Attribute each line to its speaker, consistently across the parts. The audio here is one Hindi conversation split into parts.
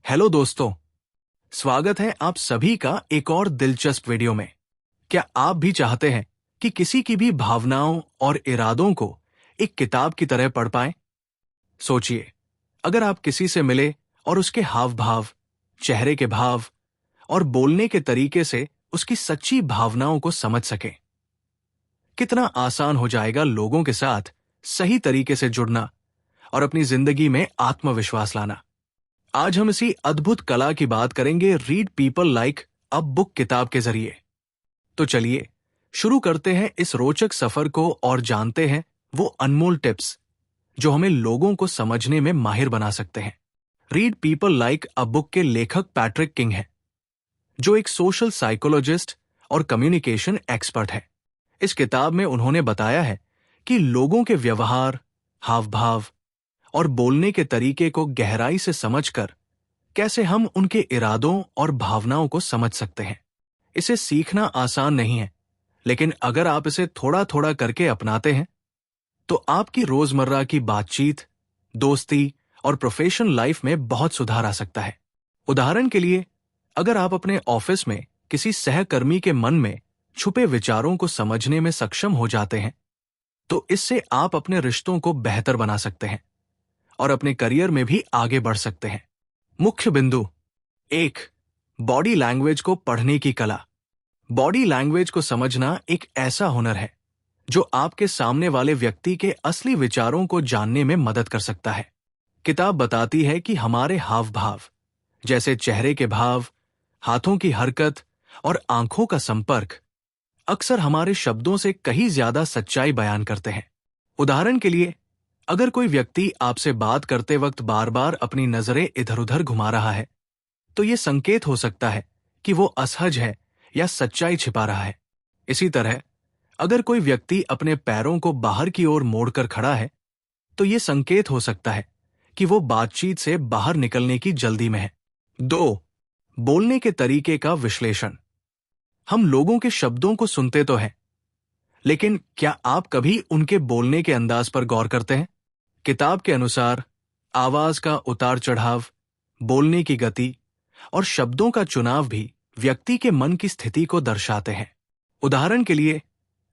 Speaker 1: हेलो दोस्तों, स्वागत है आप सभी का एक और दिलचस्प वीडियो में। क्या आप भी चाहते हैं कि किसी की भी भावनाओं और इरादों को एक किताब की तरह पढ़ पाएं? सोचिए, अगर आप किसी से मिले और उसके हाव भाव, चेहरे के भाव और बोलने के तरीके से उसकी सच्ची भावनाओं को समझ सकें। कितना आसान हो जाएगा लोगों के साथ सही तरीके से जुड़ना और अपनी जिंदगी में आत्मविश्वास लाना। आज हम इसी अद्भुत कला की बात करेंगे read people like a book किताब के जरिए। तो चलिए शुरू करते हैं इस रोचक सफर को और जानते हैं वो अनमोल टिप्स जो हमें लोगों को समझने में माहिर बना सकते हैं। Read people like a book के लेखक पैट्रिक किंग हैं, जो एक सोशल साइकोलॉजिस्ट और कम्युनिकेशन एक्सपर्ट है। इस किताब में उन्होंने बताया है कि लोगों के व्यवहार, हाव भाव और बोलने के तरीके को गहराई से समझकर कैसे हम उनके इरादों और भावनाओं को समझ सकते हैं। इसे सीखना आसान नहीं है, लेकिन अगर आप इसे थोड़ा थोड़ा करके अपनाते हैं तो आपकी रोजमर्रा की बातचीत, दोस्ती और प्रोफेशनल लाइफ में बहुत सुधार आ सकता है। उदाहरण के लिए, अगर आप अपने ऑफिस में किसी सहकर्मी के मन में छुपे विचारों को समझने में सक्षम हो जाते हैं, तो इससे आप अपने रिश्तों को बेहतर बना सकते हैं और अपने करियर में भी आगे बढ़ सकते हैं। मुख्य बिंदु 1, बॉडी लैंग्वेज को पढ़ने की कला। बॉडी लैंग्वेज को समझना एक ऐसा हुनर है जो आपके सामने वाले व्यक्ति के असली विचारों को जानने में मदद कर सकता है। किताब बताती है कि हमारे हाव भाव, जैसे चेहरे के भाव, हाथों की हरकत और आंखों का संपर्क, अक्सर हमारे शब्दों से कहीं ज्यादा सच्चाई बयान करते हैं। उदाहरण के लिए, अगर कोई व्यक्ति आपसे बात करते वक्त बार बार अपनी नजरें इधर उधर घुमा रहा है, तो यह संकेत हो सकता है कि वो असहज है या सच्चाई छिपा रहा है। इसी तरह, अगर कोई व्यक्ति अपने पैरों को बाहर की ओर मोड़कर खड़ा है, तो यह संकेत हो सकता है कि वो बातचीत से बाहर निकलने की जल्दी में है। 2, बोलने के तरीके का विश्लेषण। हम लोगों के शब्दों को सुनते तो हैं, लेकिन क्या आप कभी उनके बोलने के अंदाज पर गौर करते हैं? किताब के अनुसार आवाज का उतार चढ़ाव, बोलने की गति और शब्दों का चुनाव भी व्यक्ति के मन की स्थिति को दर्शाते हैं। उदाहरण के लिए,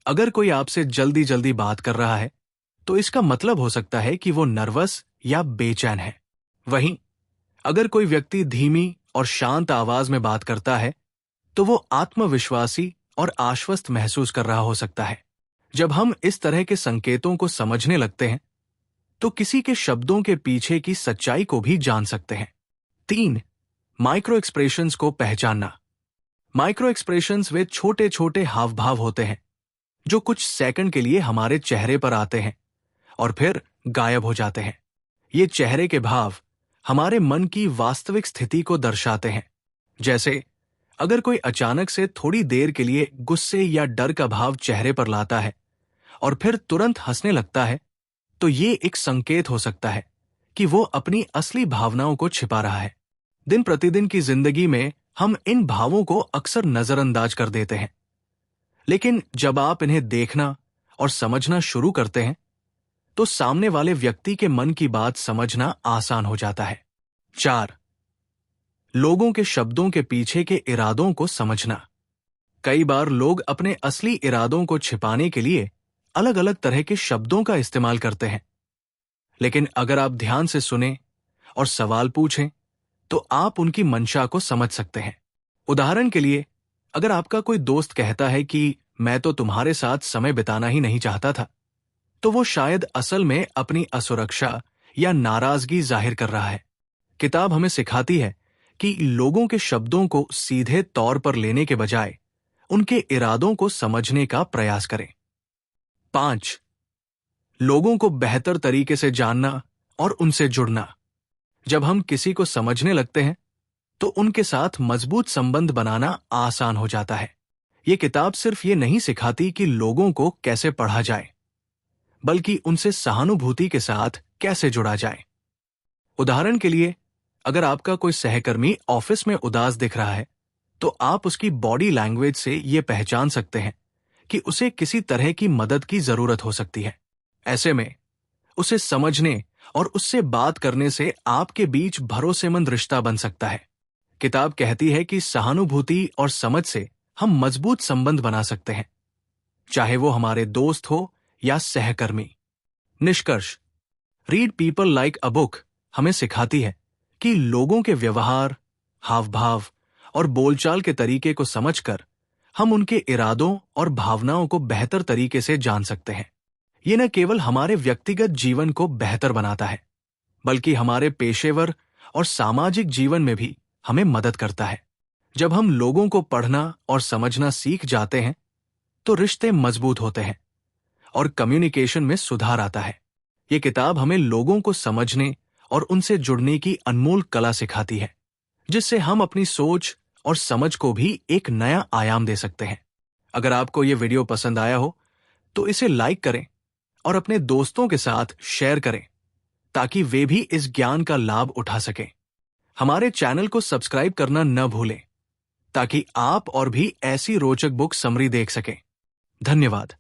Speaker 1: अगर कोई आपसे जल्दी जल्दी बात कर रहा है, तो इसका मतलब हो सकता है कि वो नर्वस या बेचैन है। वहीं अगर कोई व्यक्ति धीमी और शांत आवाज में बात करता है, तो वो आत्मविश्वासी और आश्वस्त महसूस कर रहा हो सकता है। जब हम इस तरह के संकेतों को समझने लगते हैं, तो किसी के शब्दों के पीछे की सच्चाई को भी जान सकते हैं। 3, माइक्रो एक्सप्रेशंस को पहचानना। माइक्रो एक्सप्रेशंस वे छोटे छोटे हाव भाव होते हैं जो कुछ सेकंड के लिए हमारे चेहरे पर आते हैं और फिर गायब हो जाते हैं। ये चेहरे के भाव हमारे मन की वास्तविक स्थिति को दर्शाते हैं। जैसे अगर कोई अचानक से थोड़ी देर के लिए गुस्से या डर का भाव चेहरे पर लाता है और फिर तुरंत हंसने लगता है, तो ये एक संकेत हो सकता है कि वो अपनी असली भावनाओं को छिपा रहा है। दिन प्रतिदिन की जिंदगी में हम इन भावों को अक्सर नजरअंदाज कर देते हैं, लेकिन जब आप इन्हें देखना और समझना शुरू करते हैं, तो सामने वाले व्यक्ति के मन की बात समझना आसान हो जाता है। 4, लोगों के शब्दों के पीछे के इरादों को समझना। कई बार लोग अपने असली इरादों को छिपाने के लिए अलग अलग तरह के शब्दों का इस्तेमाल करते हैं, लेकिन अगर आप ध्यान से सुने और सवाल पूछें, तो आप उनकी मंशा को समझ सकते हैं। उदाहरण के लिए, अगर आपका कोई दोस्त कहता है कि मैं तो तुम्हारे साथ समय बिताना ही नहीं चाहता था, तो वो शायद असल में अपनी असुरक्षा या नाराजगी जाहिर कर रहा है। किताब हमें सिखाती है कि लोगों के शब्दों को सीधे तौर पर लेने के बजाय उनके इरादों को समझने का प्रयास करें। 5, लोगों को बेहतर तरीके से जानना और उनसे जुड़ना। जब हम किसी को समझने लगते हैं, तो उनके साथ मजबूत संबंध बनाना आसान हो जाता है। ये किताब सिर्फ ये नहीं सिखाती कि लोगों को कैसे पढ़ा जाए, बल्कि उनसे सहानुभूति के साथ कैसे जुड़ा जाए। उदाहरण के लिए, अगर आपका कोई सहकर्मी ऑफिस में उदास दिख रहा है, तो आप उसकी बॉडी लैंग्वेज से ये पहचान सकते हैं कि उसे किसी तरह की मदद की जरूरत हो सकती है। ऐसे में उसे समझने और उससे बात करने से आपके बीच भरोसेमंद रिश्ता बन सकता है। किताब कहती है कि सहानुभूति और समझ से हम मजबूत संबंध बना सकते हैं, चाहे वो हमारे दोस्त हो या सहकर्मी। निष्कर्ष, read people like a book हमें सिखाती है कि लोगों के व्यवहार, हाव भाव और बोलचाल के तरीके को समझकर हम उनके इरादों और भावनाओं को बेहतर तरीके से जान सकते हैं। ये न केवल हमारे व्यक्तिगत जीवन को बेहतर बनाता है, बल्कि हमारे पेशेवर और सामाजिक जीवन में भी हमें मदद करता है। जब हम लोगों को पढ़ना और समझना सीख जाते हैं, तो रिश्ते मजबूत होते हैं और कम्युनिकेशन में सुधार आता है। ये किताब हमें लोगों को समझने और उनसे जुड़ने की अनमोल कला सिखाती है, जिससे हम अपनी सोच और समझ को भी एक नया आयाम दे सकते हैं। अगर आपको ये वीडियो पसंद आया हो, तो इसे लाइक करें और अपने दोस्तों के साथ शेयर करें, ताकि वे भी इस ज्ञान का लाभ उठा सकें। हमारे चैनल को सब्सक्राइब करना न भूलें, ताकि आप और भी ऐसी रोचक बुक समरी देख सकें। धन्यवाद।